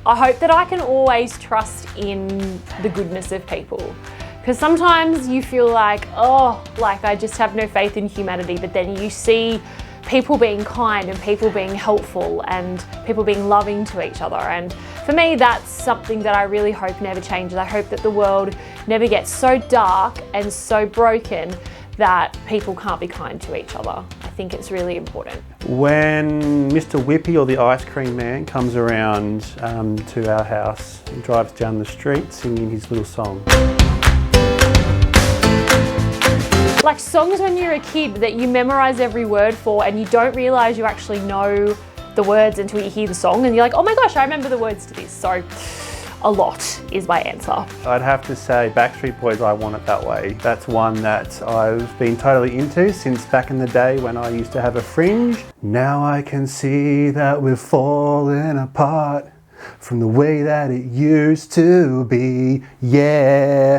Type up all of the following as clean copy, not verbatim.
I hope that I can always trust in the goodness of people. Because sometimes you feel like, oh, like I just have no faith in humanity, but then you see people being kind and people being helpful and people being loving to each other. And for me, that's something that I really hope never changes. I hope that the world never gets so dark and so broken that people can't be kind to each other. I think it's really important. When Mr. Whippy, or the ice cream man, comes around to our house and drives down the street singing his little song. Like songs when you're a kid that you memorize every word for and you don't realize you actually know the words until you hear the song and you're like, oh my gosh, I remember the words to this. So a lot is my answer. I'd have to say Backstreet Boys, I Want It That Way. That's one that I've been totally into since back in the day when I used to have a fringe. Now I can see that we're falling apart from the way that it used to be, yeah.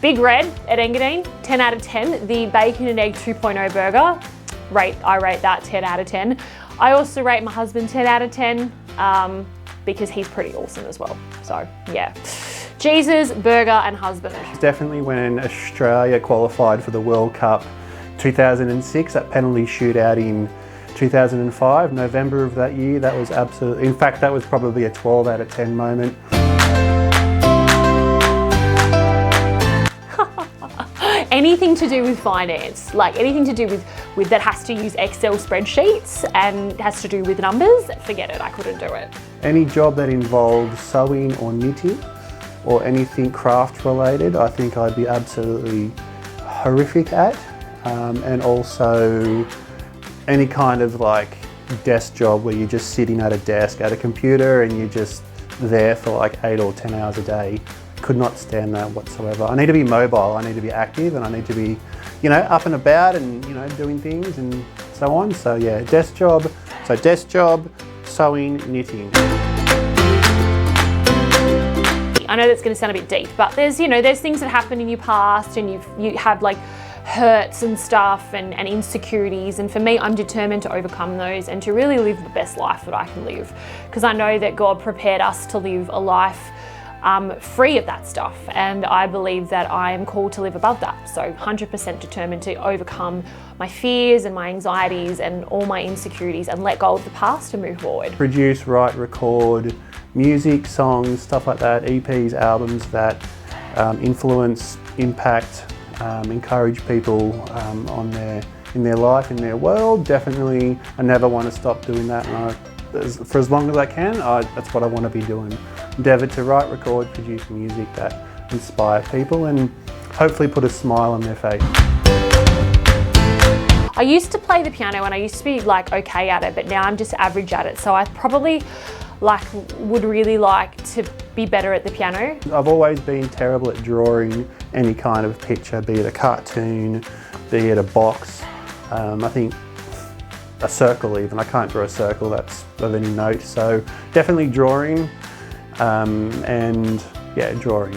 Big Red at Engadine, 10 out of 10. The bacon and egg 2.0 burger, I rate that 10 out of 10. I also rate my husband 10 out of 10 because he's pretty awesome as well. So yeah, Jesus, burger and husband. Definitely when Australia qualified for the World Cup 2006, that penalty shootout in 2005, November of that year, that was absolutely, in fact that was probably a 12 out of 10 moment. Anything to do with finance, like anything to do with that has to use Excel spreadsheets and has to do with numbers, forget it, I couldn't do it. Any job that involves sewing or knitting or anything craft related, I think I'd be absolutely horrific at. And also any kind of like desk job where you're just sitting at a desk at a computer and you're just there for like 8 or 10 hours a day. Could not stand that whatsoever. I need to be mobile, I need to be active, and I need to be, you know, up and about and, you know, doing things and so on. So yeah, desk job, sewing, knitting. I know that's going to sound a bit deep, but there's, you know, there's things that happen in your past and you have like hurts and stuff and insecurities, and for me, I'm determined to overcome those and to really live the best life that I can live, because I know that God prepared us to live a life free of that stuff, and I believe that I am called to live above that. So 100% determined to overcome my fears and my anxieties and all my insecurities and let go of the past and move forward. Produce, write, record music, songs, stuff like that, EPs, albums that influence, impact, encourage people in their life, in their world. Definitely, I never want to stop doing that, and for as long as I can, that's what I want to be doing. Endeavour to write, record, produce music that inspire people and hopefully put a smile on their face. I used to play the piano and I used to be like okay at it, but now I'm just average at it. So I probably would really like to be better at the piano. I've always been terrible at drawing any kind of picture, be it a cartoon, be it a box. I think a circle even. I can't draw a circle that's of any note. So definitely drawing and yeah, drawing.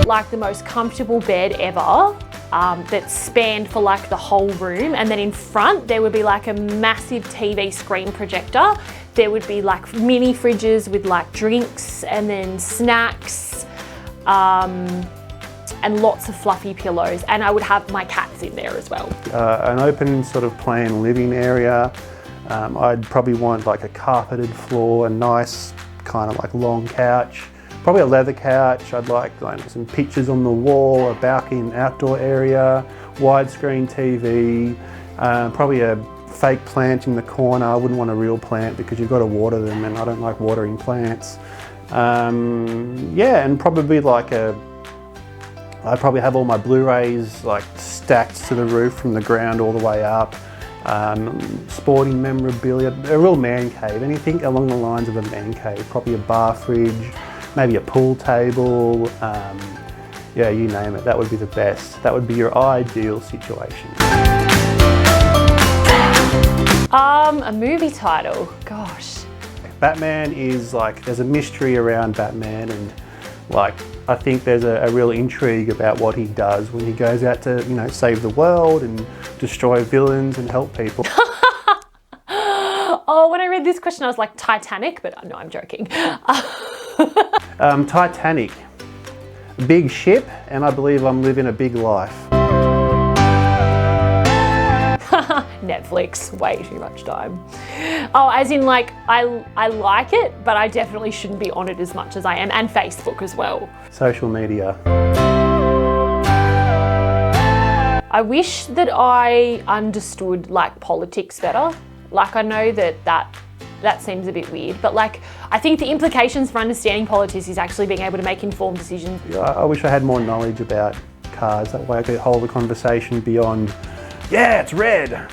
Like the most comfortable bed ever that spanned for like the whole room, and then in front there would be like a massive TV screen projector. There would be like mini fridges with like drinks and then snacks. And lots of fluffy pillows, and I would have my cats in there as well. An open sort of plan living area. I'd probably want like a carpeted floor, a nice kind of like long couch, probably a leather couch. I'd like some pictures on the wall, a balcony and outdoor area, widescreen TV, probably a fake plant in the corner. I wouldn't want a real plant because you've got to water them, and I don't like watering plants. Yeah, and probably like I'd probably have all my Blu-rays like stacked to the roof from the ground all the way up. Sporting memorabilia, a real man cave, anything along the lines of a man cave. Probably a bar fridge, maybe a pool table, yeah, you name it, that would be the best. That would be your ideal situation. A movie title, gosh. Batman is like, there's a mystery around Batman, and like, I think there's a real intrigue about what he does when he goes out to, you know, save the world and destroy villains and help people. this question, I was like Titanic, but no, I'm joking. Titanic. Big ship, and I believe I'm living a big life. Netflix, way too much time. Oh, as in like, I like it, but I definitely shouldn't be on it as much as I am, and Facebook as well. Social media. I wish that I understood like politics better. Like I know that seems a bit weird, but like I think the implications for understanding politics is actually being able to make informed decisions. I wish I had more knowledge about cars. That way I could hold the conversation beyond, yeah, it's red.